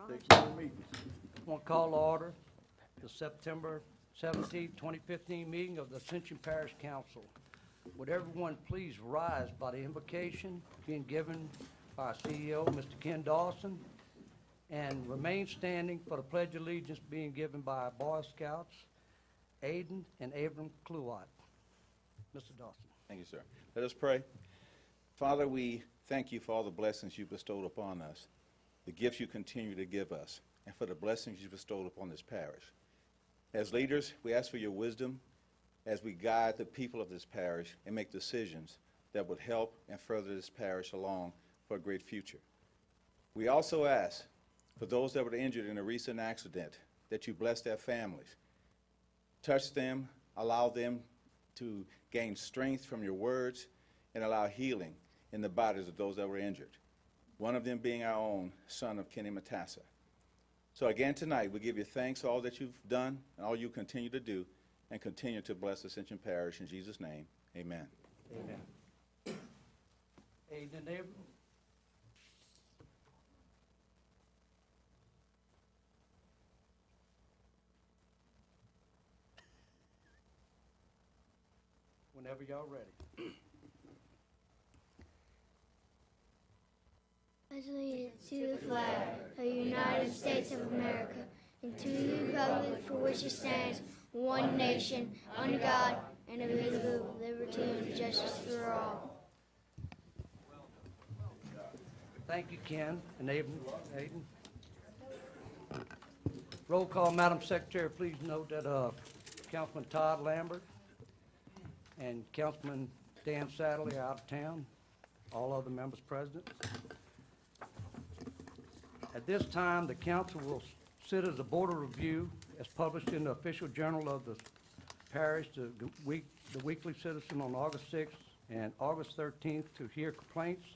I want to call to order the September 17, 2015 meeting of the Ascension Parish Council. Would everyone please rise by the invocation being given by our CEO, Mr. Ken Dawson, and remain standing for the Pledge of Allegiance being given by our Boy Scouts, Aiden and Abram Kluwat. Mr. Dawson. Thank you, sir. Let us pray. Father, we thank you for all the blessings you bestowed upon us, the gifts you continue to give us, and for the blessings you bestowed upon this parish. As leaders, we ask for your wisdom as we guide the people of this parish and make decisions that would help and further this parish along for a great future. We also ask for those that were injured in a recent accident that you bless their families. Touch them, allow them to gain strength from your words, and allow healing in the bodies of those that were injured, one of them being our own son of Kenny Matassa. So again tonight, we give you thanks for all that you've done and all you continue to do, and continue to bless Ascension Parish. In Jesus' name, amen. Amen. Aiden and Abram. Whenever y'all ready. Pledge allegiance to the flag of the United States of America and to the republic for which it stands, one nation, under God, indivisible, with liberty and justice for all. Thank you, Ken and Aiden. Roll call, Madam Secretary. Please note that Councilman Todd Lambert and Councilman Dan Satterley are out of town. All other members present. At this time, the council will sit as a board of review as published in the official journal of the parish, the Weekly Citizen, on August 6th and August 13th, to hear complaints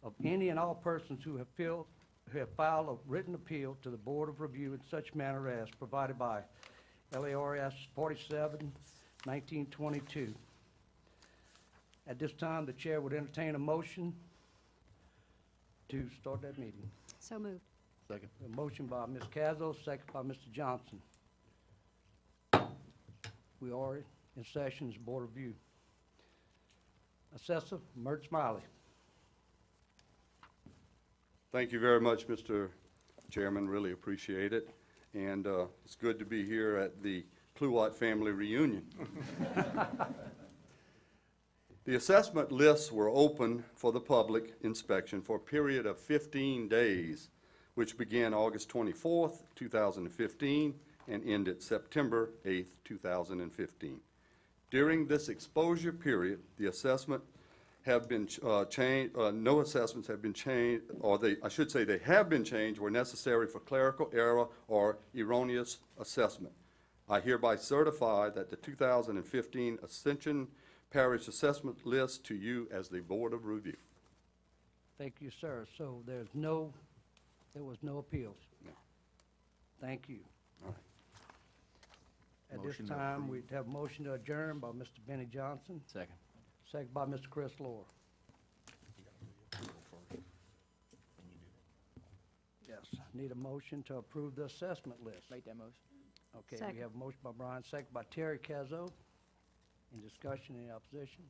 of any and all persons who have filed a written appeal to the board of review in such manner as provided by LARS 47, 1922. At this time, the chair would entertain a motion to start that meeting. So moved. Second. A motion by Ms. Cazzo, second by Mr. Johnson. We are in session as board review. Assessor, Mert Smiley. Thank you very much, Mr. Chairman. Really appreciate it. And it's good to be here at the Kluwat family reunion. The assessment lists were open for the public inspection for a period of 15 days, which began August 24th, 2015, and ended September 8th, 2015. During this exposure period, the assessment have been changed, no assessments have been changed, or I should say they have been changed where necessary for clerical error or erroneous assessment. I hereby certify that the 2015 Ascension Parish assessment list to you as the Board of Review. Thank you, sir. So there was no appeals? No. Thank you. All right. At Motion this to time, approve. we'd have motion to adjourn by Mr. Benny Johnson, Second. second by Mr. Chris Lohr. Yes, need a motion to approve the assessment list. Make that motion. Okay, Second. we have a motion by Brian, second by Terry Cazzo. In discussion, any opposition?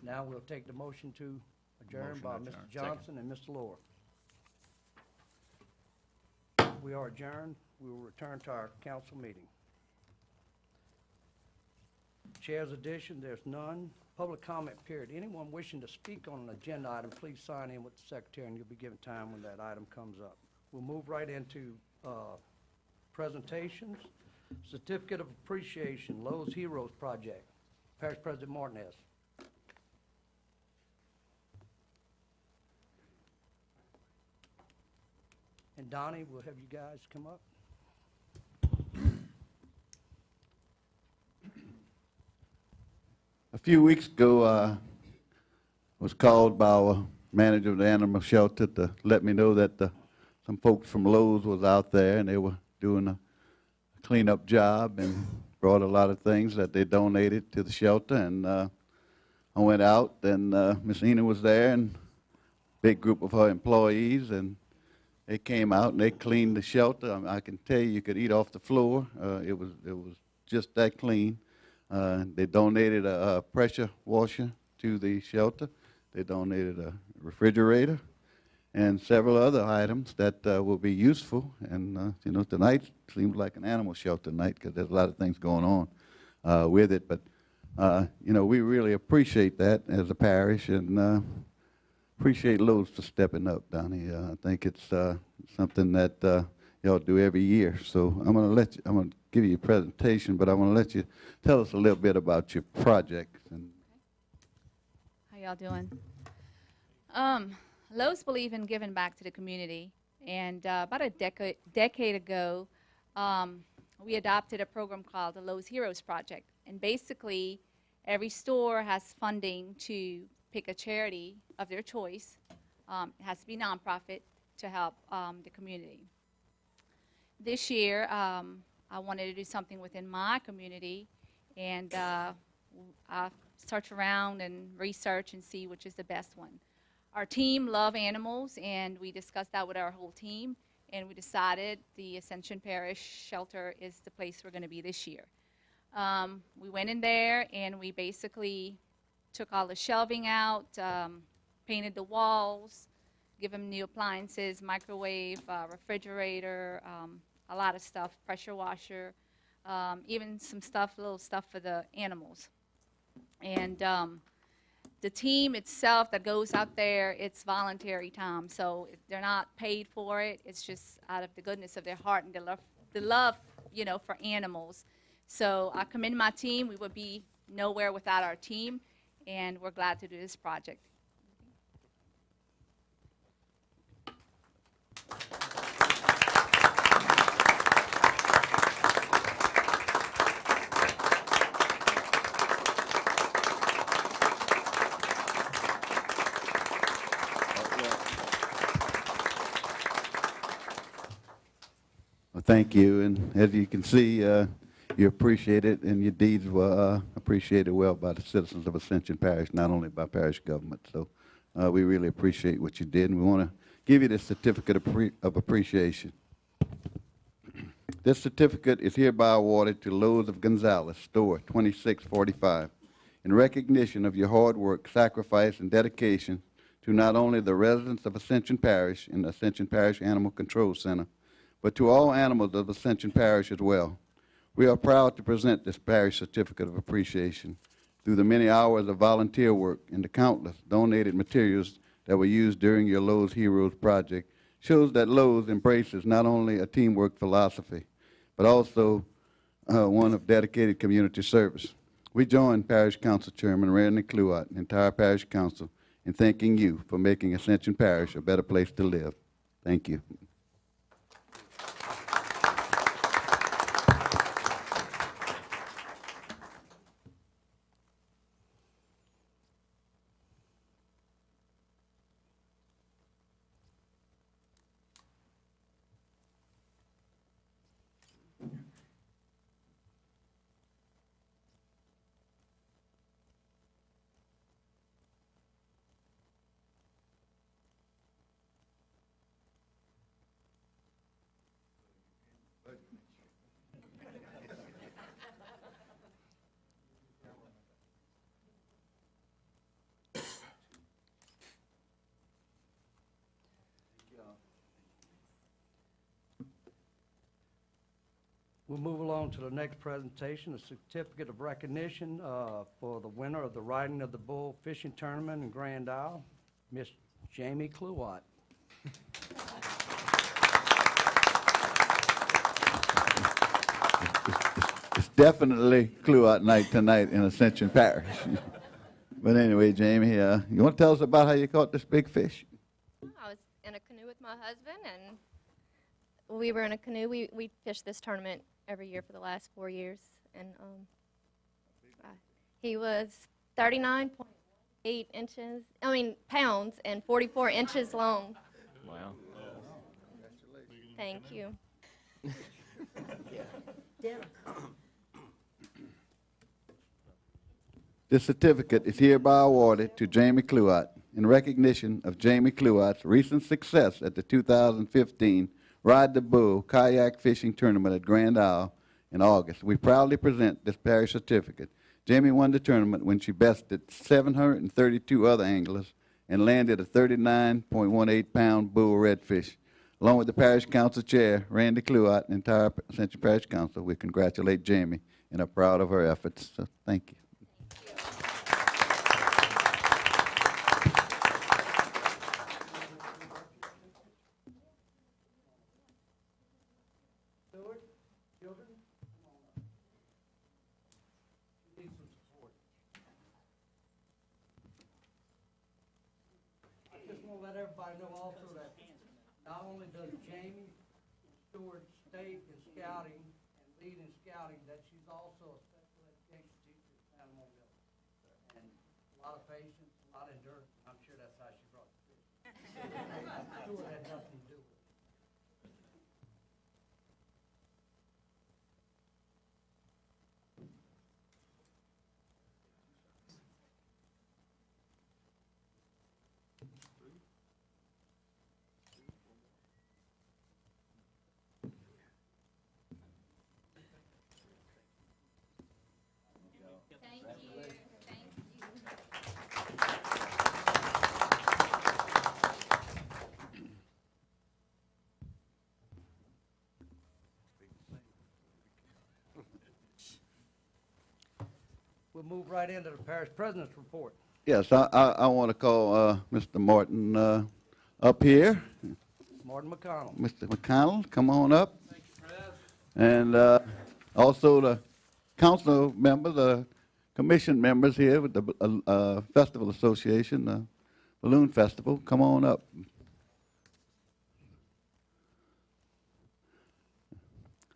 Now we'll take the motion to adjourn Motion by to Mr. adjourn. Johnson and Mr. Lohr. We are adjourned. We will return to our council meeting. Chair's addition, there's none. Public comment period. Anyone wishing to speak on an agenda item, please sign in with the secretary and you'll be given time when that item comes up. We'll move right into presentations. Certificate of Appreciation, Lowe's Heroes Project. Parish President Martinez. And Donnie, we'll have you guys come up. A few weeks ago, I was called by our manager of the animal shelter to let me know that some folks from Lowe's was out there and they were doing a cleanup job and brought a lot of things that they donated to the shelter. And I went out and Miss Ena was there and a big group of her employees, and They came out and they cleaned the shelter. I can tell you could eat off the floor. It was just that clean. They donated a pressure washer to the shelter. They donated a refrigerator and several other items that will be useful. And, you know, tonight seems like an animal shelter night because there's a lot of things going on with it. But, you know, we really appreciate that as a parish and appreciate Lowe's for stepping up down here. I think it's something that y'all do every year. So I'm going to give you a presentation, but I want to let you tell us a little bit about your projects. And How y'all doing? Lowe's believe in giving back to the community, and about a decade ago, we adopted a program called the Lowe's Heroes Project. And basically, every store has funding to pick a charity of their choice. It has to be nonprofit to help the community. This year, I wanted to do something within my community, and I search around and research and see which is the best one. Our team love animals, and we discussed that with our whole team, and we decided the Ascension Parish shelter is the place we're going to be this year. We went in there, and we basically took all the shelving out, painted the walls, give them new appliances, microwave, refrigerator, a lot of stuff, pressure washer, even some stuff, little stuff for the animals. And the team itself that goes out there, it's voluntary time, so they're not paid for it. It's just out of the goodness of their heart and the love, you know, for animals. So I commend my team. We would be nowhere without our team, and we're glad to do this project. well, thank you. And as you can see, you appreciate it, and your deeds were appreciated well by the citizens of Ascension Parish, not only by parish government. So we really appreciate what you did, and we want to give you this certificate of appreciation. This certificate is hereby awarded to Lowe's of Gonzales, store 2645, in recognition of your hard work, sacrifice, and dedication to not only the residents of Ascension Parish and the Ascension Parish Animal Control Center, but to all animals of Ascension Parish as well. We are proud to present this parish certificate of appreciation through the many hours of volunteer work and the countless donated materials that were used during your Lowe's Heroes project. Shows that Lowe's embraces not only a teamwork philosophy, but also one of dedicated community service. We join Parish Council Chairman Randy Cluott and the entire Parish Council in thanking you for making Ascension Parish a better place to live. Thank you. We'll move along to the next presentation, a certificate of recognition for the winner of the Riding of the Bull Fishing Tournament in Grand Isle, Miss Jamie Cluott. It's definitely Cluott night tonight in Ascension Parish. But anyway, Jamie, you want to tell us about how you caught this big fish? I was in a canoe with my husband, and we were in a canoe. We fished this tournament every year for the last 4 years, and he was 39.8 inches, pounds, and 44 inches long. Wow. Thank you. This certificate is hereby awarded to Jamie Cluott in recognition of Jamie Cluott's recent success at the 2015 Ride the Bull Kayak Fishing Tournament at Grand Isle in August. We proudly present this parish certificate. Jamie won the tournament when she bested 732 other anglers and landed a 39.18-pound bull redfish. Along with the parish council chair, Randy Cluott, and the entire Ascension Parish Council, we congratulate Jamie and are proud of her efforts. So thank you. Stewart, children, come on up. You need some support. I just want to let everybody know also that not only does Jamie Stewart stake in scouting and lead in scouting, that she's also a special education teacher at San Miguel. And a lot of patience, a lot of endurance, and I'm sure that's how she brought the fish. Stewart had nothing to do with it. We'll move right into the parish president's report. Yes, I want to call Mr. Martin up here. Martin McConnell. Mr. McConnell, come on up. Thank you, Fred. And also the council members, the commission members here with the Festival Association, the Balloon Festival, come on up.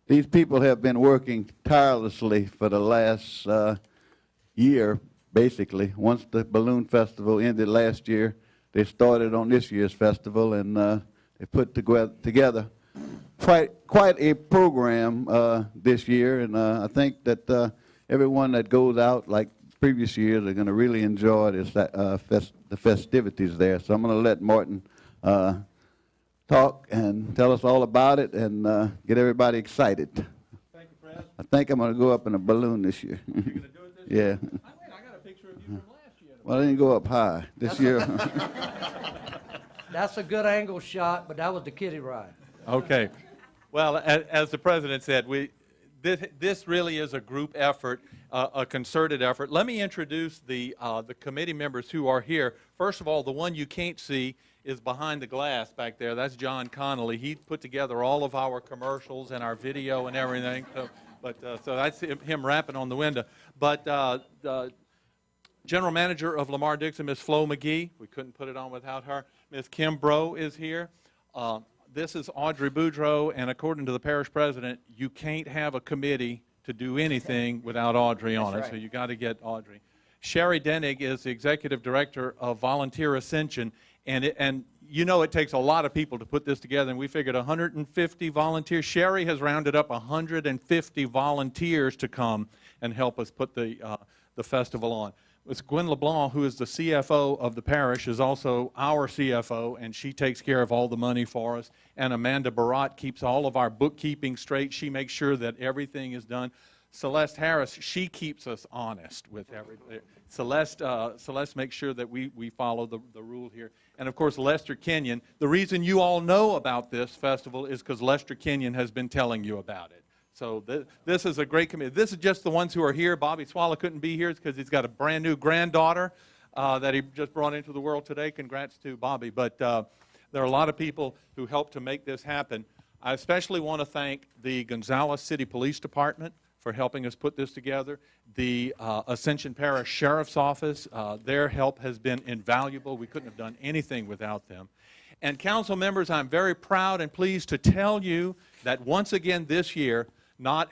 These people have been working tirelessly for the last year, basically. Once the Balloon Festival ended last year, they started on this year's festival, and they put together quite a program this year, and I think that everyone that goes out, like previous years, are going to really enjoy this, the festivities there. So I'm going to let Martin talk and tell us all about it and get everybody excited. Thank you, Fred. I think I'm going to go up in a balloon this year. You're going to do it this year? Yeah. I got a picture of you from last year. Well, I didn't go up high this year. That's a good angle shot, but that was the kiddie ride. Okay. Well, as the president said, this really is a group effort, a concerted effort. Let me introduce the committee members who are here. First of all, the one you can't see is behind the glass back there. That's John Connolly. He put together all of our commercials and our video and everything. So that's him rapping on the window. But General Manager of Lamar Dixon, Ms. Flo McGee. We couldn't put it on without her. Ms. Kim Bro is here. This is Audrey Boudreau, and according to the parish president, you can't have a committee to do anything without Audrey on it, right. so you got to get Audrey. Sherry Denig is the executive director of Volunteer Ascension, and you know it takes a lot of people to put this together, and we figured 150 volunteers. Sherry has rounded up 150 volunteers to come and help us put the festival on. It's Gwen LeBlanc, who is the CFO of the parish, is also our CFO, and she takes care of all the money for us. And Amanda Barat keeps all of our bookkeeping straight. She makes sure that everything is done. Celeste Harris, she keeps us honest with everything. Celeste makes sure that we follow the rule here. And of course, Lester Kenyon. The reason you all know about this festival is because Lester Kenyon has been telling you about it. So this is a great committee. This is just the ones who are here. Bobby Swallow couldn't be here because he's got a brand new granddaughter that he just brought into the world today. Congrats to Bobby. But there are a lot of people who helped to make this happen. I especially want to thank the Gonzales City Police Department for helping us put this together. The Ascension Parish Sheriff's Office, their help has been invaluable. We couldn't have done anything without them. And council members, I'm very proud and pleased to tell you that once again this year, not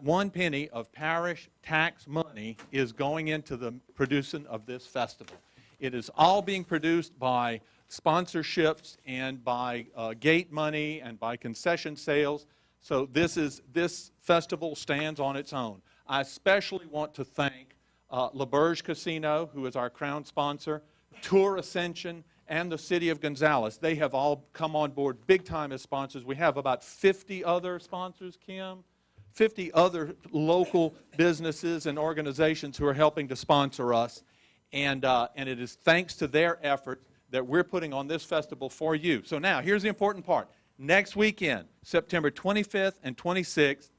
one penny of parish tax money is going into the producing of this festival. It is all being produced by sponsorships and by gate money and by concession sales. So this festival stands on its own. I especially want to thank LaBerge Casino, who is our crown sponsor, Tour Ascension, and the City of Gonzales. They have all come on board big time as sponsors. We have about 50 other sponsors, Kim, 50 other local businesses and organizations who are helping to sponsor us. And it is thanks to their effort that we're putting on this festival for you. So now, here's the important part. Next weekend, September 25th and 26th,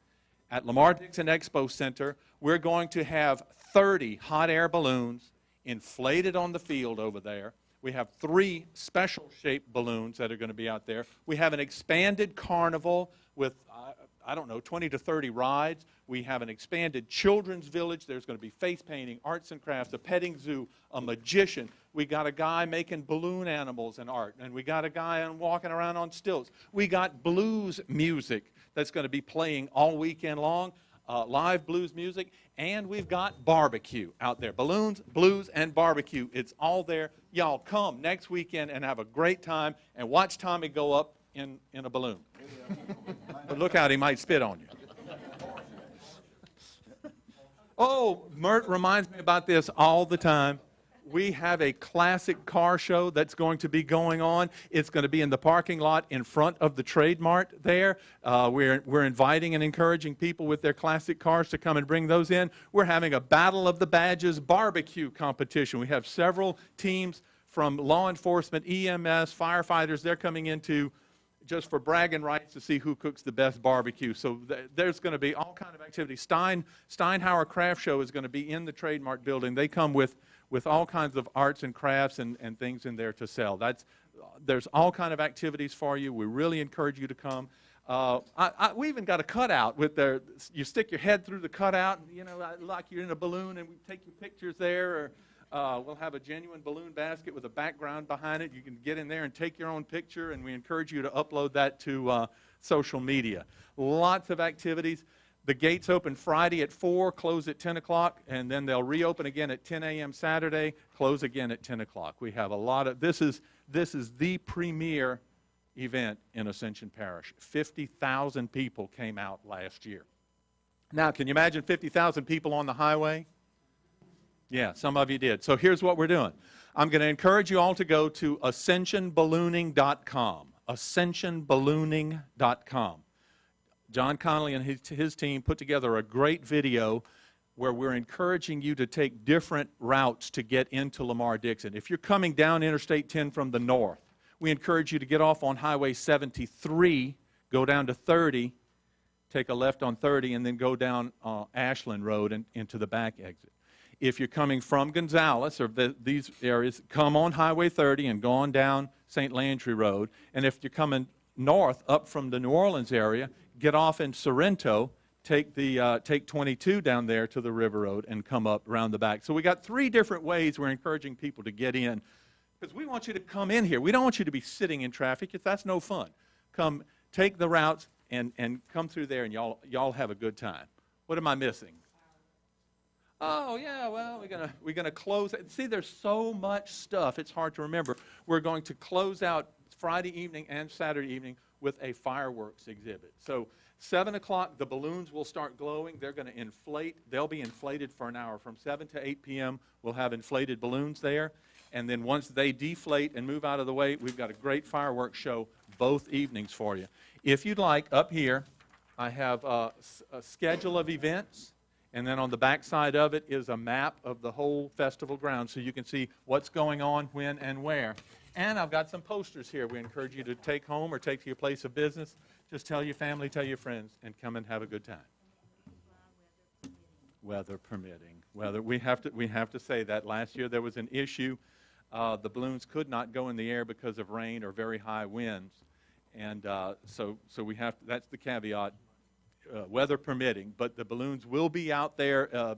at Lamar-Dixon Expo Center, we're going to have 30 hot air balloons inflated on the field over there. We have 3 special-shaped balloons that are going to be out there. We have an expanded carnival with, I don't know, 20 to 30 rides. We have an expanded children's village. There's going to be face painting, arts and crafts, a petting zoo, a magician. We got a guy making balloon animals and art, and we got a guy walking around on stilts. We got blues music that's going to be playing all weekend long, live blues music, and we've got barbecue out there. Balloons, blues, and barbecue. It's all there. Y'all come next weekend and have a great time and watch Tommy go up in a balloon. But look out, he might spit on you. Oh, Mert reminds me about this all the time. We have a classic car show that's going to be going on. It's going to be in the parking lot in front of the Trade Mart there. We're inviting and encouraging people with their classic cars to come and bring those in. We're having a Battle of the Badges barbecue competition. We have several teams from law enforcement, EMS, firefighters. They're coming into just for bragging rights to see who cooks the best barbecue. So there's going to be all kind of activities. Steinhauer Craft Show is going to be in the Trade Mart building. They come with all kinds of arts and crafts and things in there to sell. There's all kind of activities for you. We really encourage you to come. We even got a cutout with you stick your head through the cutout, you know, like you're in a balloon, and we take your pictures there. Or we'll have a genuine balloon basket with a background behind it. You can get in there and take your own picture, and we encourage you to upload that to social media. Lots of activities. The gates open Friday at 4, close at 10 o'clock, and then they'll reopen again at 10 a.m. Saturday, close again at 10 o'clock. We have a lot of, this is the premier event in Ascension Parish. 50,000 people came out last year. Now, can you imagine 50,000 people on the highway? Yeah, some of you did. So here's what we're doing. I'm going to encourage you all to go to ascensionballooning.com. Ascensionballooning.com. John Connolly and his team put together a great video where we're encouraging you to take different routes to get into Lamar-Dixon. If you're coming down Interstate 10 from the north, we encourage you to get off on Highway 73, go down to 30, take a left on 30, and then go down Ashland Road and into the back exit. If you're coming from Gonzales or these areas, come on Highway 30 and go on down St. Landry Road. And if you're coming north up from the New Orleans area, get off in Sorrento, take 22 down there to the River Road and come up around the back. So we got 3 different ways we're encouraging people to get in, because we want you to come in here. We don't want you to be sitting in traffic. That's no fun. Come, take the routes and come through there, and y'all have a good time. What am I missing? Oh, yeah, well, we're gonna close. See, there's so much stuff, it's hard to remember. We're going to close out Friday evening and Saturday evening with a fireworks exhibit. So 7 o'clock, the balloons will start glowing. They're going to inflate. They'll be inflated for an hour. From 7 to 8 p.m., we'll have inflated balloons there. And then once they deflate and move out of the way, we've got a great fireworks show both evenings for you. If you'd like, up here, I have a schedule of events. And then on the back side of it is a map of the whole festival grounds, so you can see what's going on, when, and where. And I've got some posters here we encourage you to take home or take to your place of business. Just tell your family, tell your friends, and come and have a good time. Weather permitting. We have to say that. Last year there was an issue. The balloons could not go in the air because of rain or very high winds. And so we have to, that's the caveat. Weather permitting, but the balloons will be out there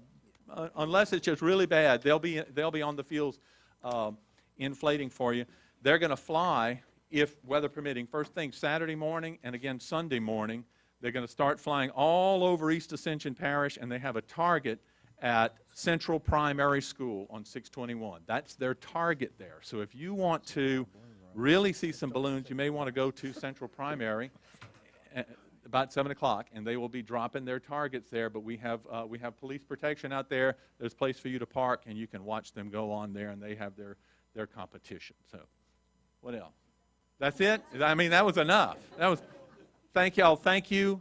unless it's just really bad. They'll be on the fields inflating for you. They're going to fly, if weather permitting, first thing Saturday morning and again Sunday morning. They're going to start flying all over East Ascension Parish, and they have a target at Central Primary School on 621. That's their target there. So if you want to really see some balloons, you may want to go to Central Primary about 7 o'clock, and they will be dropping their targets there. But we have police protection out there. There's a place for you to park, and you can watch them go on there, and they have their competition. So, what else? That's it? I mean, that was enough. Thank y'all. Thank you,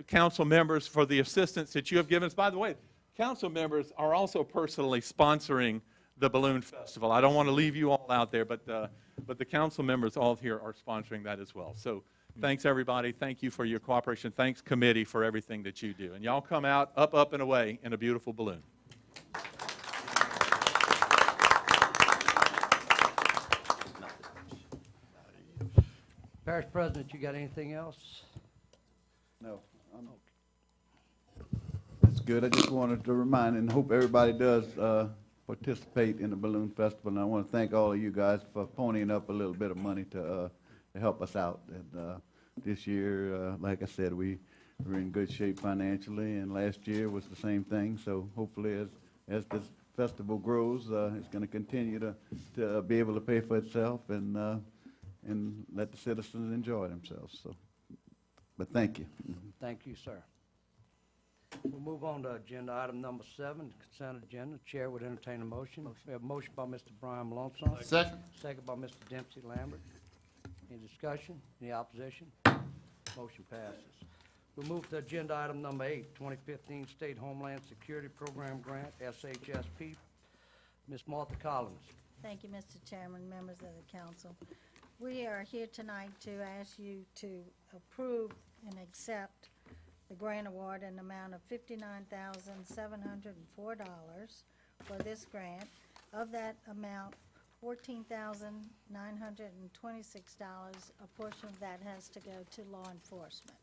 council members, for the assistance that you have given us. By the way, council members are also personally sponsoring the Balloon Festival. I don't want to leave you all out there, but the council members all here are sponsoring that as well. So thanks, everybody. Thank you for your cooperation. Thanks, committee, for everything that you do. And y'all come out up, up, and away in a beautiful balloon. Parish President, you got anything else? No. That's good. I just wanted to remind and hope everybody does participate in the Balloon Festival. And I want to thank all of you guys for ponying up a little bit of money to help us out. And this year, like I said, we were in good shape financially, and last year was the same thing. So hopefully, as this festival grows, it's going to continue to be able to pay for itself and let the citizens enjoy themselves. So, but thank you. Thank you, sir. We'll move on to agenda item number 7, consent agenda. Chair would entertain a motion. We have a motion by Mr. Brian Malonson. Second. Second by Mr. Dempsey Lambert. Any discussion? Any opposition? Motion passes. We'll move to agenda item number 8, 2015 State Homeland Security Program Grant, SHSP. Ms. Martha Collins. Thank you, Mr. Chairman, members of the council. We are here tonight to ask you to approve and accept the grant award in the amount of $59,704 for this grant. Of that amount, $14,926, a portion of that has to go to law enforcement.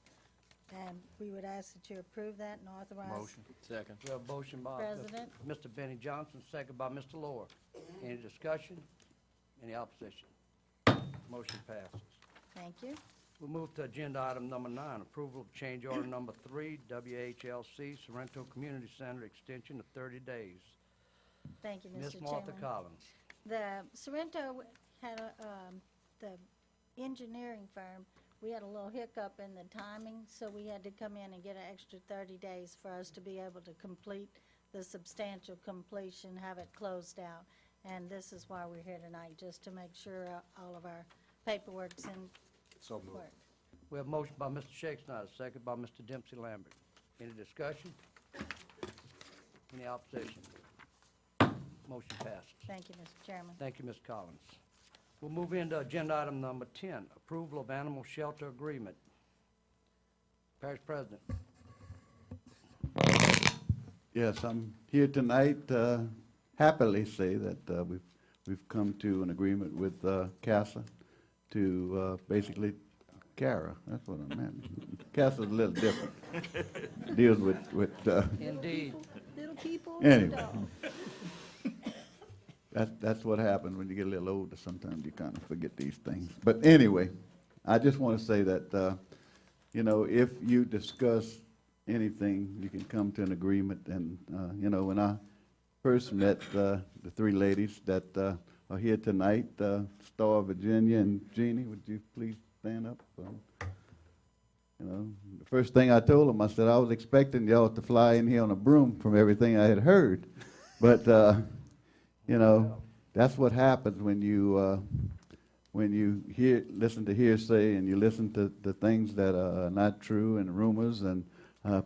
And we would ask that you approve that and authorize. Motion. Second. We have a motion by President. Mr. Benny Johnson, second by Mr. Lohr. Any discussion? Any opposition? Motion passes. Thank you. We'll move to agenda item number 9, approval of change order number 3, WHLC Sorrento Community Center extension of 30 days. Thank you, Mr. Ms. Chairman. Martha Collins. The Sorrento had the engineering firm, we had a little hiccup in the timing, so we had to come in and get an extra 30 days for us to be able to complete the substantial completion, have it closed out. And this is why we're here tonight, just to make sure all of our paperwork's in So moved. work. We have a motion by Mr. Shakespeare, second by Mr. Dempsey Lambert. Any discussion? Any opposition? Motion passes. Thank you, Mr. Chairman. Thank you, Ms. Collins. We'll move into agenda item number 10, approval of animal shelter agreement. Parish President. Yes, I'm here tonight happily say that we've come to an agreement with CASA to basically CARA. That's what I meant. CASA's a little different. Deals with Indeed. Little people. anyway. That's what happens when you get a little older. Sometimes you kind of forget these things. But anyway, I just want to say that, you know, if you discuss anything, you can come to an agreement. And, you know, when I first met the 3 ladies that are here tonight, Star, Virginia, and Jeannie, would you please stand up? You know, the first thing I told them, I said, I was expecting y'all to fly in here on a broom from everything I had heard. But, you know, that's what happens when you listen to hearsay and you listen to the things that are not true and rumors and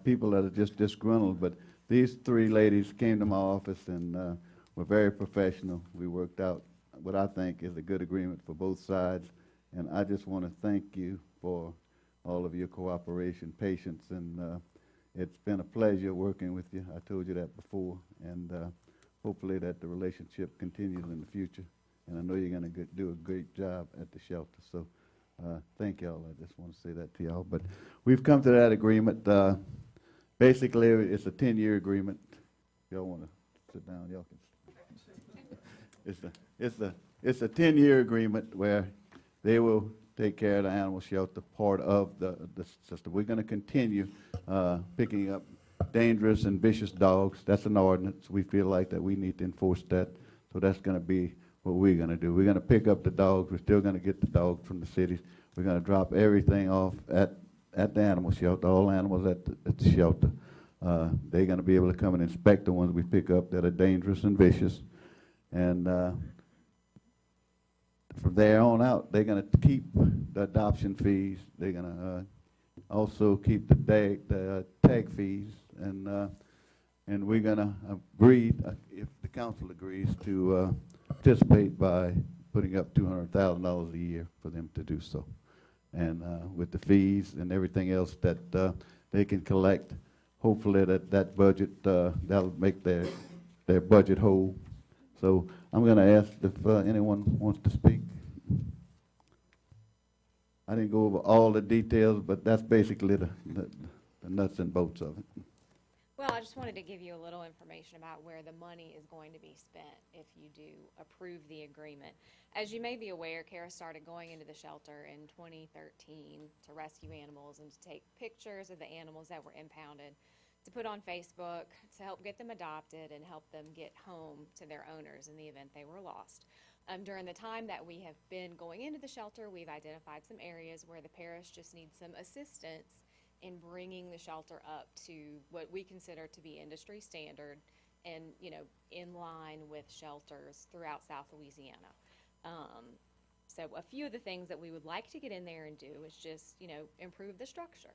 people that are just disgruntled. But these 3 ladies came to my office and were very professional. We worked out what I think is a good agreement for both sides. And I just want to thank you for all of your cooperation, patience, and it's been a pleasure working with you. I told you that before. And hopefully that the relationship continues in the future. And I know you're going to do a great job at the shelter. So thank y'all. I just want to say that to y'all. But we've come to that agreement. Basically, it's a 10-year agreement. Y'all want to sit down? Y'all can. It's a 10-year agreement where they will take care of the animal shelter part of the system. We're going to continue picking up dangerous and vicious dogs. That's an ordinance. We feel like that we need to enforce that. So that's going to be what we're going to do. We're going to pick up the dogs. We're still going to get the dogs from the cities. We're going to drop everything off at the animal shelter, all animals at the shelter. They're going to be able to come and inspect the ones we pick up that are dangerous and vicious. And from there on out, they're gonna keep the adoption fees. They're gonna also keep the tag fees, and we're gonna agree, if the council agrees, to participate by putting up $200,000 a year for them to do so. And with the fees and everything else that they can collect, hopefully that budget, that'll make their budget whole. So I'm going to ask if anyone wants to speak. I didn't go over all the details, but that's basically the nuts and bolts of it. Well, I just wanted to give you a little information about where the money is going to be spent if you do approve the agreement. As you may be aware, Kara started going into the shelter in 2013 to rescue animals and to take pictures of the animals that were impounded, to put on Facebook, to help get them adopted and help them get home to their owners in the event they were lost. During the time that we have been going into the shelter, we've identified some areas where the parish just needs some assistance in bringing the shelter up to what we consider to be industry standard and, you know, in line with shelters throughout South Louisiana. So a few of the things that we would like to get in there and do is just, you know, improve the structure.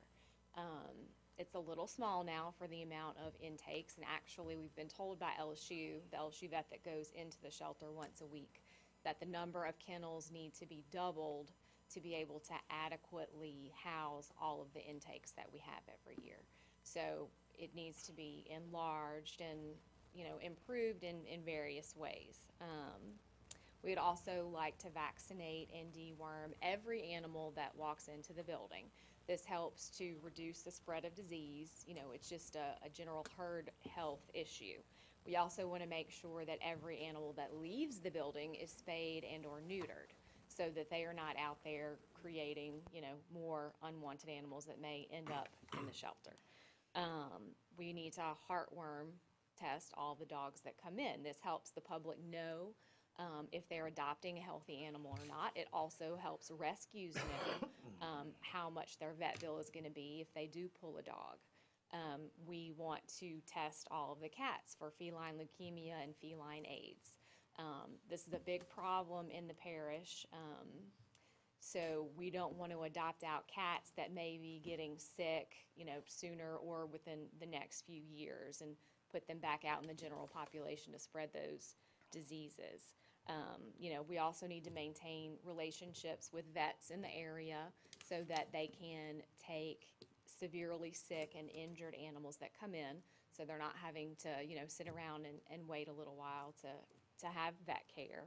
It's a little small now for the amount of intakes, and actually we've been told by LSU, the LSU vet that goes into the shelter once a week, that the number of kennels need to be doubled to be able to adequately house all of the intakes that we have every year. So it needs to be enlarged and, you know, improved in various ways. We'd also like to vaccinate and deworm every animal that walks into the building. This helps to reduce the spread of disease. You know, it's just a general herd health issue. We also want to make sure that every animal that leaves the building is spayed and or neutered, so that they are not out there creating, you know, more unwanted animals that may end up in the shelter. We need to heartworm test all the dogs that come in. This helps the public know if they're adopting a healthy animal or not. It also helps rescues know how much their vet bill is going to be if they do pull a dog. We want to test all of the cats for feline leukemia and feline AIDS. This is a big problem in the parish, so we don't want to adopt out cats that may be getting sick, you know, sooner or within the next few years and put them back out in the general population to spread those diseases. You know, we also need to maintain relationships with vets in the area so that they can take severely sick and injured animals that come in, so they're not having to, you know, sit around and wait a little while to have vet care.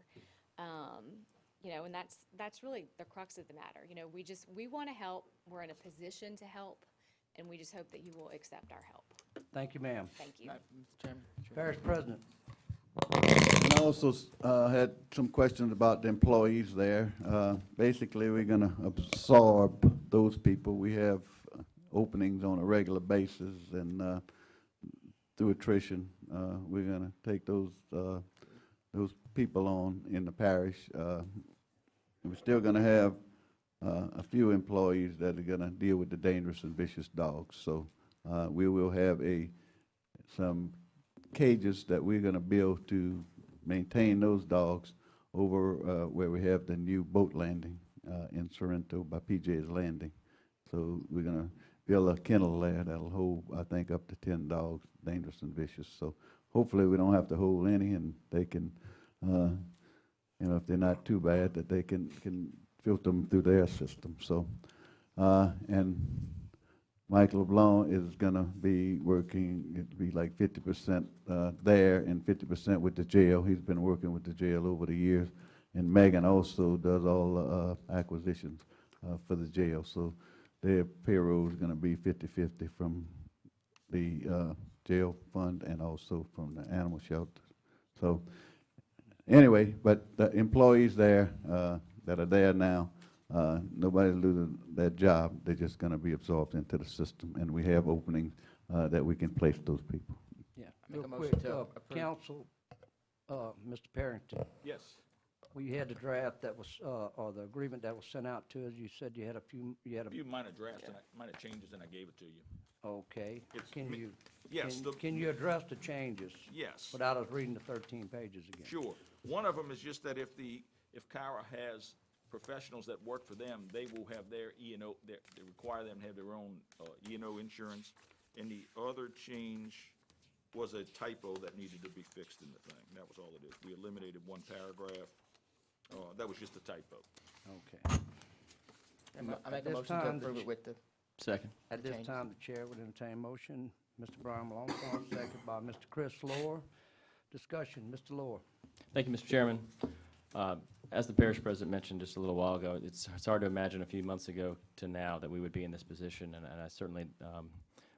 You know, and that's really the crux of the matter. You know, we want to help. We're in a position to help, and we just hope that you will accept our help. Thank you, ma'am. Thank you. Mr. Chairman. Parish President. And I also had some questions about the employees there. Basically, we're going to absorb those people. We have openings on a regular basis, and through attrition, we're going to take those people on in the parish. We're still going to have a few employees that are going to deal with the dangerous and vicious dogs. So we will have some cages that we're going to build to maintain those dogs over where we have the new boat landing in Sorrento by PJ's Landing. So we're going to build a kennel there that'll hold, I think, up to 10 dogs, dangerous and vicious. So hopefully we don't have to hold any, and they can, you know, if they're not too bad, that they can filter them through their system. So, and Michael LeBlanc is going to be working, it'll be like 50% there and 50% with the jail. He's been working with the jail over the years. And Megan also does all the acquisitions for the jail. So their payroll is going to be 50-50 from the jail fund and also from the animal shelter. So anyway, but the employees there that are there now, nobody's losing their job. They're just going to be absorbed into the system, and we have openings that we can place those people. Yeah, Make real a quick, motion to approve. council, Mr. Parrington, Yes. we had the draft that was, or the agreement that was sent out to us. You said you had a few, A few minor drafts, and minor changes, and I gave it to you. okay. It's Can me- you, yes, can you address the changes? Yes. Without us reading the 13 pages again? Sure. One of them is just that if if Kyra has professionals that work for them, they will have their E&O, they require them to have their own E&O insurance. And the other change was a typo that needed to be fixed in the thing. That was all it is. We eliminated one paragraph. That was just a typo. Okay. I make At a this motion to time, approve it with the second. At this changes. time, the chair would entertain a motion. Mr. Brian Malone, second by Mr. Chris Lohr. Discussion, Mr. Lohr. Thank you, Mr. Chairman. As the parish president mentioned just a little while ago, it's hard to imagine a few months ago to now that we would be in this position, and I certainly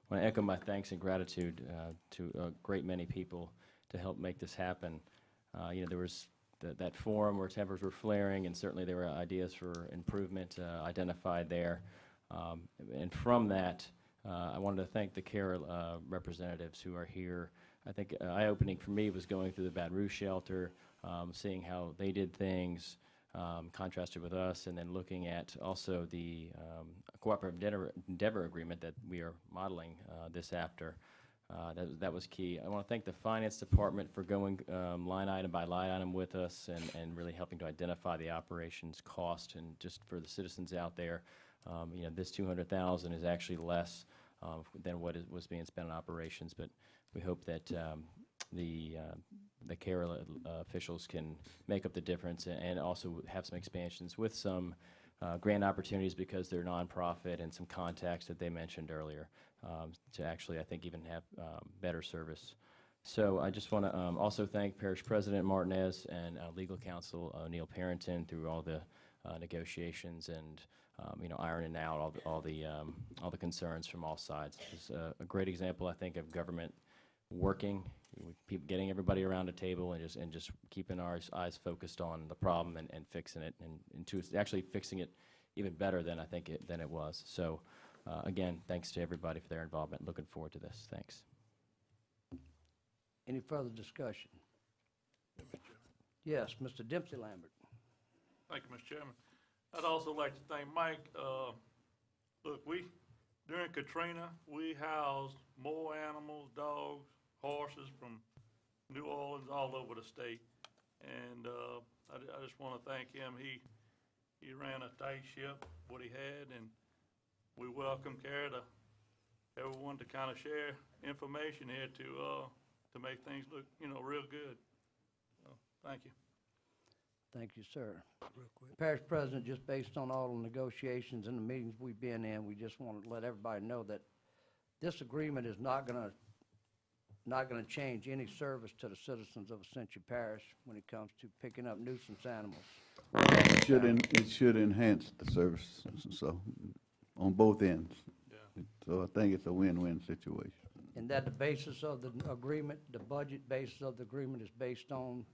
want to echo my thanks and gratitude to a great many people to help make this happen. You know, there was that forum where tempers were flaring, and certainly there were ideas for improvement identified there. And from that, I wanted to thank the CARE representatives who are here. I think eye-opening for me was going through the Baton Rouge shelter, seeing how they did things, contrasted with us, and then looking at also the cooperative endeavor agreement that we are modeling this after. That was key. I want to thank the finance department for going line item by line item with us and really helping to identify the operations cost. And just for the citizens out there, you know, this $200,000 is actually less than what was being spent on operations, but we hope that the CARE officials can make up the difference and also have some expansions with some grant opportunities because they're nonprofit and some contacts that they mentioned earlier to actually, I think, even have better service. So I just want to also thank Parish President Martinez and legal counsel Neil Parrington through all the negotiations and you know, ironing out all the concerns from all sides. It's a great example, I think, of government working, getting everybody around a table and just keeping our eyes focused on the problem and fixing it and to actually fixing it even better than I think than it was. So again, thanks to everybody for their involvement. Looking forward to this. Thanks. Any further discussion? Yes, Mr. Dempsey Lambert. Thank you, Mr. Chairman. I'd also like to thank Mike. Look, during Katrina, we housed more animals, dogs, horses from New Orleans all over the state. And I just want to thank him. He ran a tight ship, what he had, and we welcome everyone to kind of share information here to make things look, you know, real good. So, thank you. Thank you, sir. Parish President, just based on all the negotiations and the meetings we've been in, we just want to let everybody know that this agreement is not going to change any service to the citizens of Ascension Parish when it comes to picking up nuisance animals. It should enhance the service, so, on both ends. Yeah. So I think it's a win-win situation. And that the basis of the agreement, the budget basis of the agreement is based on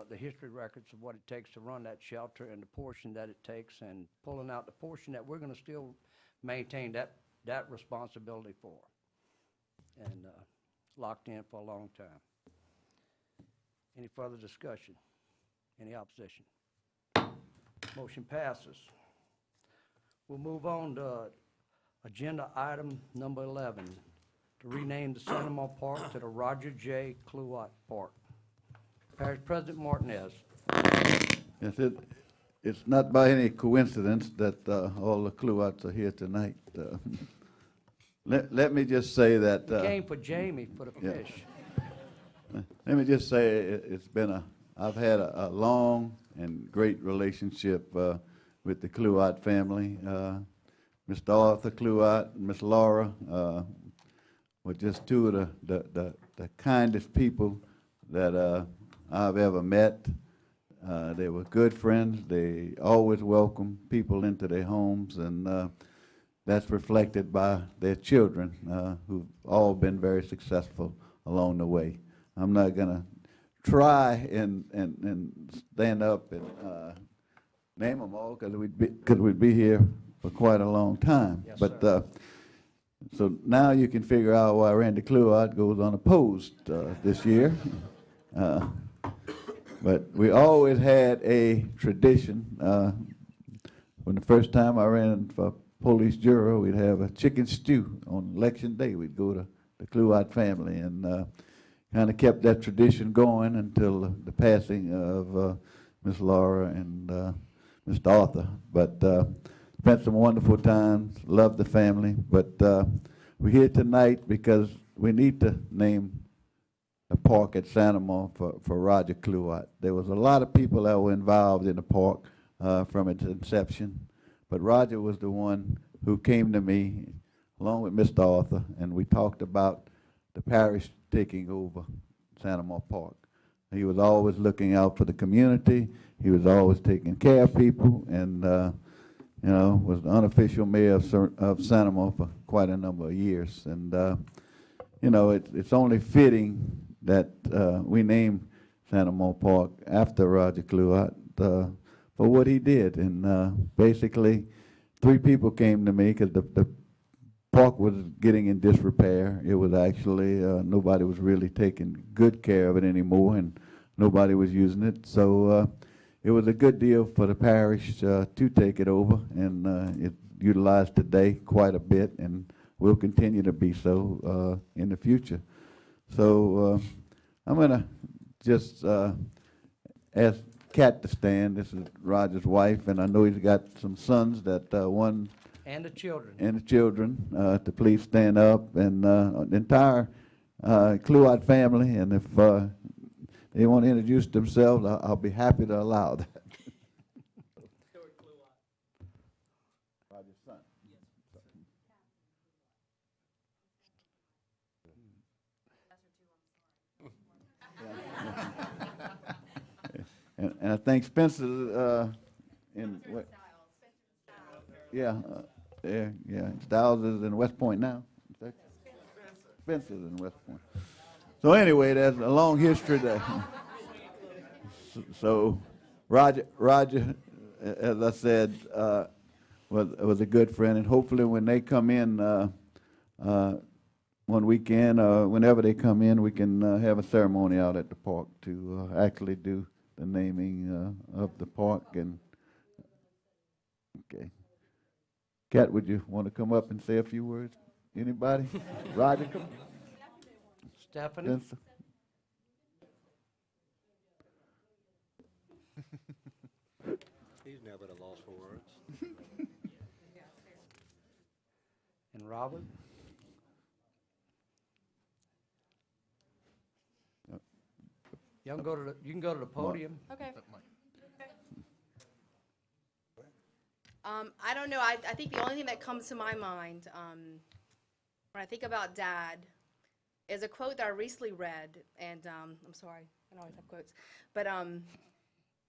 the history records of what it takes to run that shelter and the portion that it takes and pulling out the portion that we're going to still maintain that responsibility for. And locked in for a long time. Any further discussion? Any opposition? Motion passes. We'll move on to agenda item number 11, to rename the Cinema Park to the Roger J. Cluott Park. Parish President Martinez. Yes, it's not by any coincidence that all the Cluotts are here tonight. Let me just say that... We came for Jamie for the fish. Let me just say I've had a long and great relationship with the Cluott family. Mr. Arthur Cluott and Miss Laura were just two of the kindest people that I've ever met. They were good friends. They always welcome people into their homes, and that's reflected by their children, who've all been very successful along the way. I'm not going to try and stand up and name them all because we'd be here for quite a long time. Yes, but sir. so now you can figure out why Randy Cluott goes unopposed this year. But we always had a tradition. When the first time I ran for police juror, we'd have a chicken stew on election day. We'd go to the Cluott family and kind of kept that tradition going until the passing of Miss Laura and Mr. Arthur. But spent some wonderful times, loved the family. But we're here tonight because we need to name a park at Sanamon for Roger Cluart. There was a lot of people that were involved in the park from its inception, but Roger was the one who came to me along with Mr. Arthur, and we talked about the parish taking over Sanamon Park. He was always looking out for the community. He was always taking care of people, and you know, was the unofficial mayor of Sanamon for quite a number of years. And you know, it's only fitting that we named Sanamon Park after Roger Cluart for what he did. And basically, 3 people came to me because the park was getting in disrepair. It was actually, nobody was really taking good care of it anymore, and nobody was using it. So it was a good deal for the parish to take it over, and it's utilized today quite a bit, and will continue to be so in the future. So I'm going to just ask Kat to stand. This is Roger's wife, and I know he's got some sons that one And the children. and the children to please stand up, and the entire Cluart family. And if they want to introduce themselves, I'll be happy to allow that. Roger's son. And I think Spencer in what? Yeah, yeah. Styles is in West Point now. Spencer's in West Point. So anyway, there's a long history there. So Roger, as I said, was a good friend, and hopefully when they come in one weekend, whenever they come in, we can have a ceremony out at the park to actually do the naming of the park. And okay, Kat, would you want to come up and say a few words? Anybody? Roger, come. Stephanie? Spencer? He's never at a loss for words. And Robert? You can go to the podium. Okay. I don't know. I think the only thing that comes to my mind when I think about Dad is a quote that I recently read, and I'm sorry, I don't always have quotes, but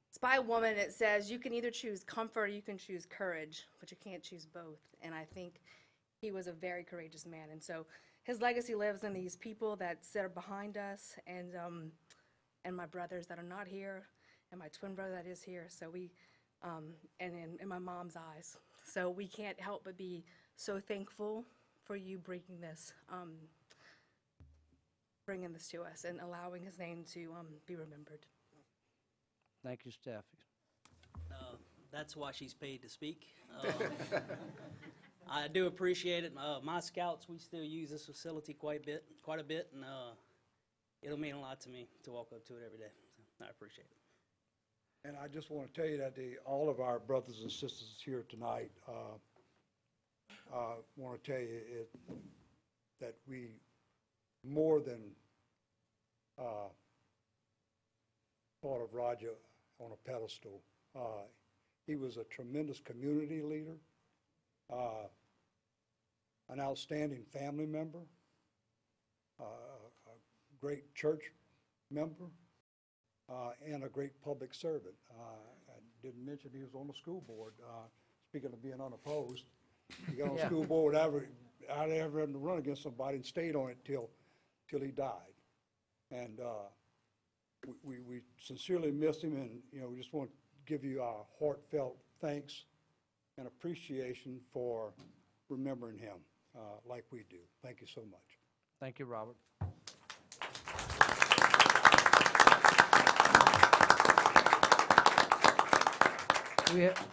it's by a woman. It says, "You can either choose comfort or you can choose courage, but you can't choose both." And I think he was a very courageous man, and so his legacy lives in these people that sit behind us, and my brothers that are not here, and my twin brother that is here. So we, and in my mom's eyes. So we can't help but be so thankful for you bringing this to us and allowing his name to be remembered. Thank you, Steffi. That's why she's paid to speak. I do appreciate it. My scouts, we still use this facility quite a bit, and it'll mean a lot to me to walk up to it every day. So I appreciate it. And I just want to tell you that all of our brothers and sisters here tonight want to tell you that we more than thought of Roger on a pedestal. He was a tremendous community leader, an outstanding family member, a great church member, and a great public servant. I didn't mention he was on the school board. Speaking of being unopposed, he got on the school board without ever having to run against somebody, and stayed on it till he died. And we sincerely miss him, and we just want to give you our heartfelt thanks and appreciation for remembering him like we do. Thank you so much. Thank you, Robert.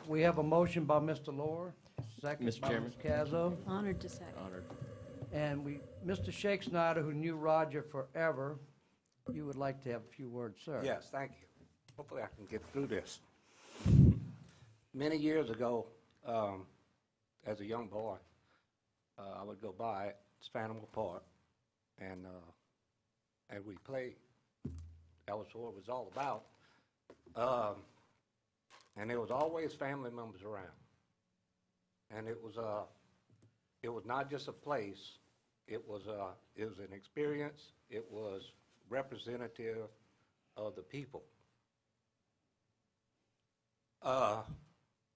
We have a motion by Mr. Lohr, second Mr. by Chairman. Ms. Cazzo. Honored to second. Honored. And Mr. Shake Snyder, who knew Roger forever, you would like to have a few words, sir. Yes, thank you. Hopefully I can get through this. Many years ago, as a young boy, I would go by Spanimal Park, and we played. That was what it was all about. And there was always family members around. And it was not just a place. It was an experience. It was representative of the people.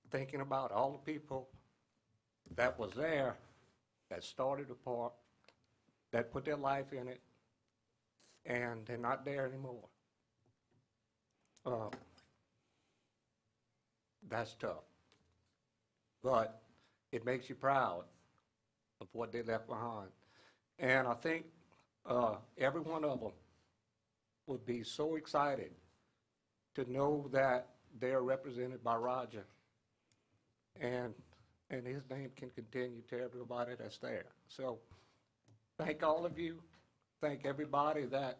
Thinking about all the people that was there, that started the park, that put their life in it, and they're not there anymore. That's tough. But it makes you proud of what they left behind. And I think every one of them would be so excited to know that they're represented by Roger. And his name can continue to everybody that's there. So thank all of you. Thank everybody that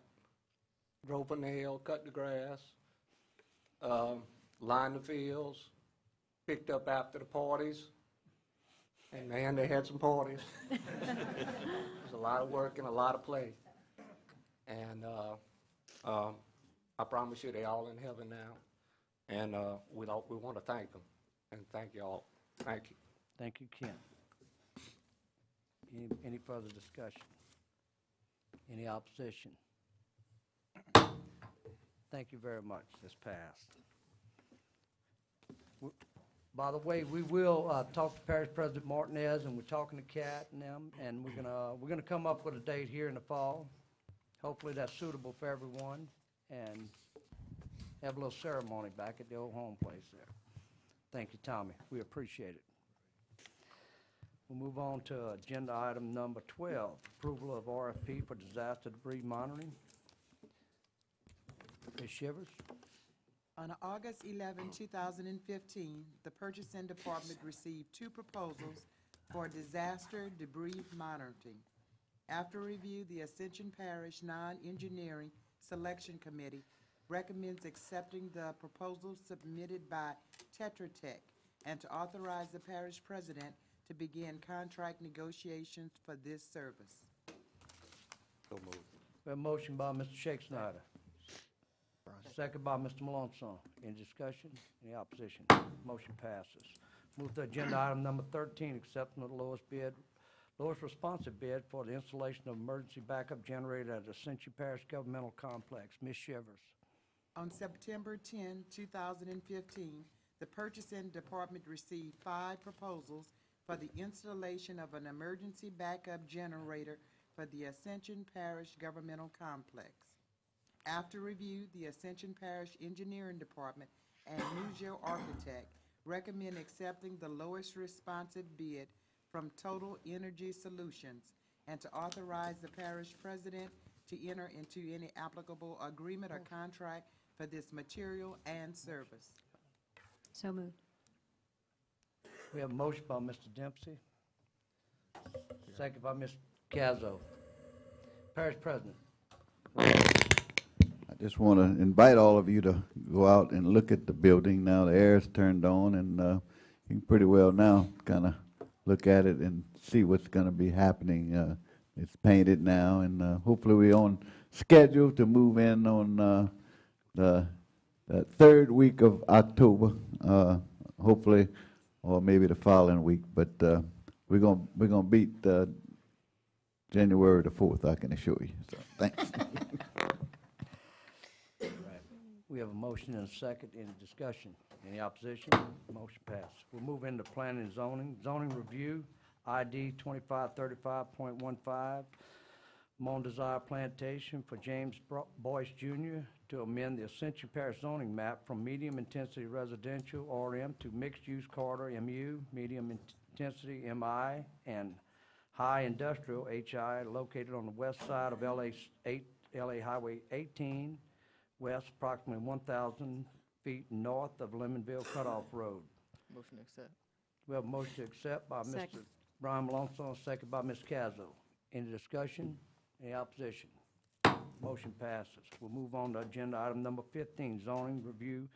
drove a nail, cut the grass, lined the fields, picked up after the parties. And man, they had some parties. There's a lot of work and a lot of play. And I promise you, they're all in heaven now. And we want to thank them. And thank you all. Thank you. Thank you, Ken. Any further discussion? Any opposition? Thank you very much. This passed. By the way, we will talk to Parish President Martinez, and we're talking to Kat and them, and we're gonna come up with a date here in the fall. Hopefully that's suitable for everyone, and have a little ceremony back at the old home place there. Thank you, Tommy. We appreciate it. We'll move on to agenda item number 12, approval of RFP for disaster debris monitoring. Ms. Shivers? On August 11, 2015, the Purchasing Department received 2 proposals for disaster debris monitoring. After review, the Ascension Parish Non-Engineering Selection Committee recommends accepting the proposal submitted by Tetra Tech and to authorize the parish president to begin contract negotiations for this service. So moved. We have a motion by Mr. Shake Snyder. Second by Mr. Malonson. Any discussion? Any opposition? Motion passes. Move to agenda item number 13, accepting the lowest responsive bid for the installation of emergency backup generator at Ascension Parish Governmental Complex. Ms. Shivers. On September 10, 2015, the Purchasing Department received 5 proposals for the installation of an emergency backup generator for the Ascension Parish Governmental Complex. After review, the Ascension Parish Engineering Department and Mugio Architect recommend accepting the lowest responsive bid from Total Energy Solutions and to authorize the parish president to enter into any applicable agreement or contract for this material and service. So moved. We have a motion by Mr. Dempsey. Second by Mr. Cazzo. Parish President. I just want to invite all of you to go out and look at the building now. The air is turned on, and you can pretty well now kind of look at it and see what's going to be happening. It's painted now, and hopefully we're on schedule to move in on the 3rd week of October, hopefully, or maybe the following week. But we're gonna beat January the 4th, I can assure you. So thanks. We have a motion and a second. Any discussion? Any opposition? Motion passed. We'll move into planning and zoning. Zoning review, ID 2535.15, Mon Desire Plantation for James Boyce Jr. to amend the Ascension Parish zoning map from medium-intensity residential, RM, to mixed-use corridor, MU, medium-intensity, MI, and high industrial, HI, located on the west side of LA Highway 18, west approximately 1,000 feet north of Lemonville Cutoff Road. Motion to accept. We have a motion to accept by Mr. Second. Brian Malonzo, second by Ms. Cazzo. Any discussion? Any opposition? Motion passes. We'll move on to agenda item number 15, zoning review,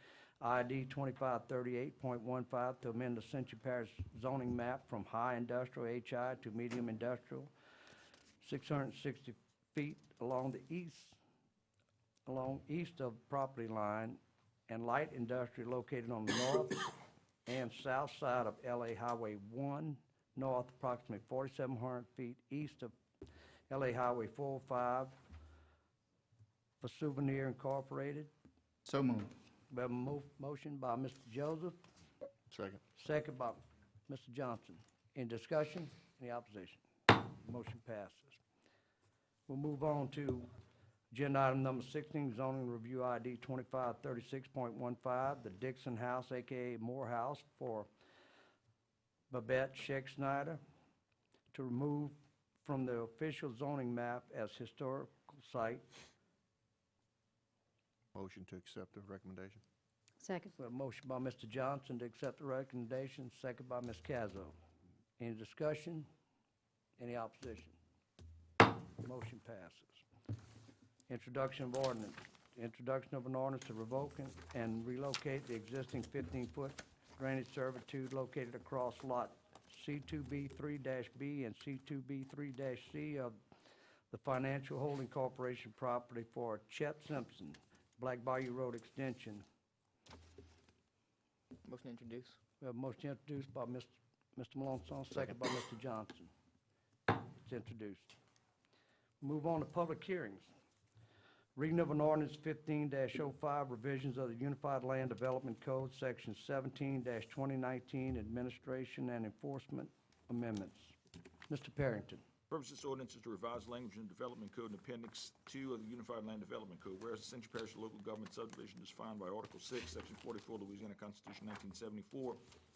ID 2538.15, to amend the Ascension Parish zoning map from high industrial HI to medium industrial, 660 feet along east of property line, and light industrial located on the north and south side of LA Highway 1, north approximately 4,700 feet east of LA Highway 405 for Souvenir Incorporated. So moved. We have a motion by Mr. Joseph, Second. second by Mr. Johnson. Any discussion? Any opposition? Motion passes. We'll move on to agenda item number 16, zoning review ID 2536.15, the Dixon House, AKA Moore House, for Babette Scheck-Snyder, to remove from the official zoning map as historical site. Motion to accept the recommendation. Second. We have a motion by Mr. Johnson to accept the recommendation, second by Ms. Cazzo. Any discussion? Any opposition? Motion passes. Introduction of ordinance. Introduction of an ordinance to revoke and relocate the existing 15-foot drainage servitude located across lot C2B3-B and C2B3-C of the Financial Holding Corporation property for Chet Simpson, Black Bayou Road Extension. Motion introduced. We have a motion introduced by Mr. Malonson, second by Mr. Johnson. It's introduced. Move on to public hearings. Reading of an ordinance 15-05, revisions of the Unified Land Development Code, Section 17-2019, Administration and Enforcement Amendments. Mr. Parrington. Purpose of this ordinance is to revise language in the Development Code in Appendix 2 of the Unified Land Development Code. Whereas Ascension Parish local government subdivision is defined by Article 6, Section 44, Louisiana Constitution 1974.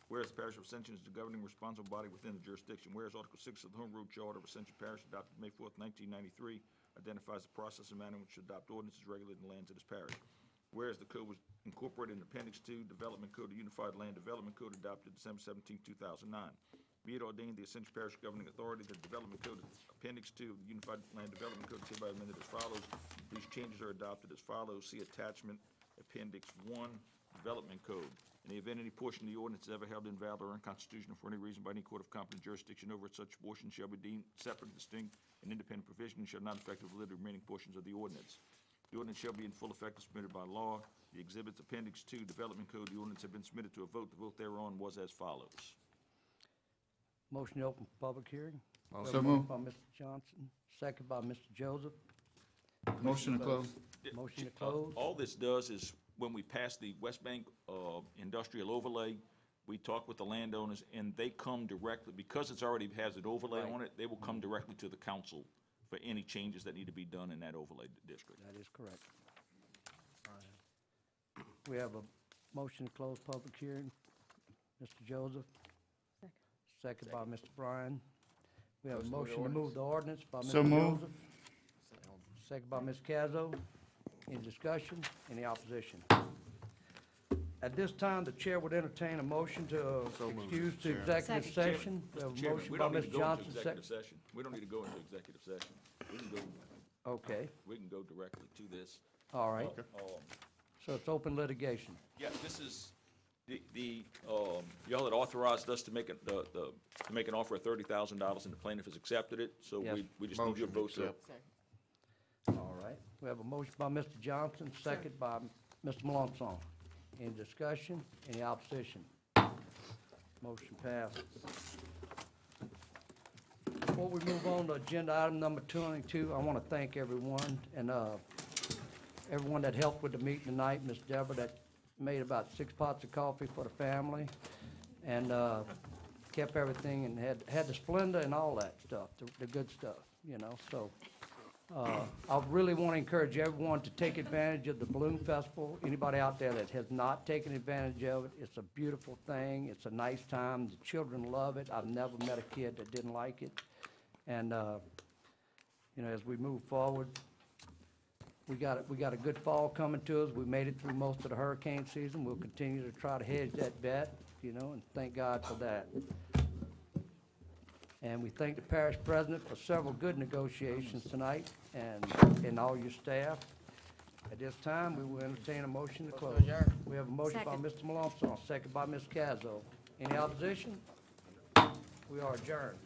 Whereas the Parish of Ascension is the governing responsible body within the jurisdiction. Whereas Article 6 of the Home Rule Charter of Ascension Parish, adopted May 4th, 1993, identifies the process and manner in which to adopt ordinances regulating the lands of this parish. Whereas the code was incorporated in Appendix 2, Development Code, the Unified Land Development Code, adopted December 17, 2009. Be it ordained, the Ascension Parish governing authority, the Development Code, Appendix 2 of the Unified Land Development Code is hereby amended as follows. These changes are adopted as follows. See attachment Appendix 1, Development Code. In the event any portion of the ordinance is ever held invalid or unconstitutional for any reason by any court of competent jurisdiction over it, such portion shall be deemed separate, distinct, and independent provision and shall not affect the validity of remaining portions of the ordinance. The ordinance shall be in full effect as permitted by law. The exhibits Appendix 2, Development Code, the ordinance have been submitted to a vote. The vote thereon was as follows. Motion to open for public hearing. So moved. By Mr. Johnson, second by Mr. Joseph. Motion to close. Motion to close. All this does is, when we pass the West Bank industrial overlay, we talk with the landowners, and they come directly, because it's already has an overlay on it, they will come directly to the council for any changes that need to be done in that overlay district. That is correct. We have a motion to close public hearing. Mr. Joseph. Second by Mr. Bryan. We have a motion to move the ordinance by Mr. So moved. Joseph. Second by Ms. Cazzo. Any discussion? Any opposition? At this time, the chair would entertain a motion to excuse to executive session. We have a Chairman, motion we by don't need Ms. to go into Johnson. executive session. We don't need to go into executive session. We can go, Okay, we can go directly to this. all right. So it's open litigation. Yeah, this is y'all had authorized us to make to make an offer of $30,000, and the plaintiff has accepted it, so Yes. we just need your vote to. All right. We have a motion by Mr. Johnson, second by Mr. Malonson. Any discussion? Any opposition? Motion passed. Before we move on to agenda item number 22, I want to thank everyone and everyone that helped with the meeting tonight. Ms. Deborah that made about 6 pots of coffee for the family and kept everything and had the Splenda and all that stuff, the good stuff, you know. So I really want to encourage everyone to take advantage of the Balloon Festival. Anybody out there that has not taken advantage of it, it's a beautiful thing. It's a nice time. The children love it. I've never met a kid that didn't like it. And, you know, as we move forward, we got a good fall coming to us. We made it through most of the hurricane season. We'll continue to try to hedge that bet, you know, and thank God for that. And we thank the parish president for several good negotiations tonight and all your staff. At this time, we will entertain a motion to close. We have a motion by Mr. Malonson, second by Ms. Cazzo. Any opposition? We are adjourned.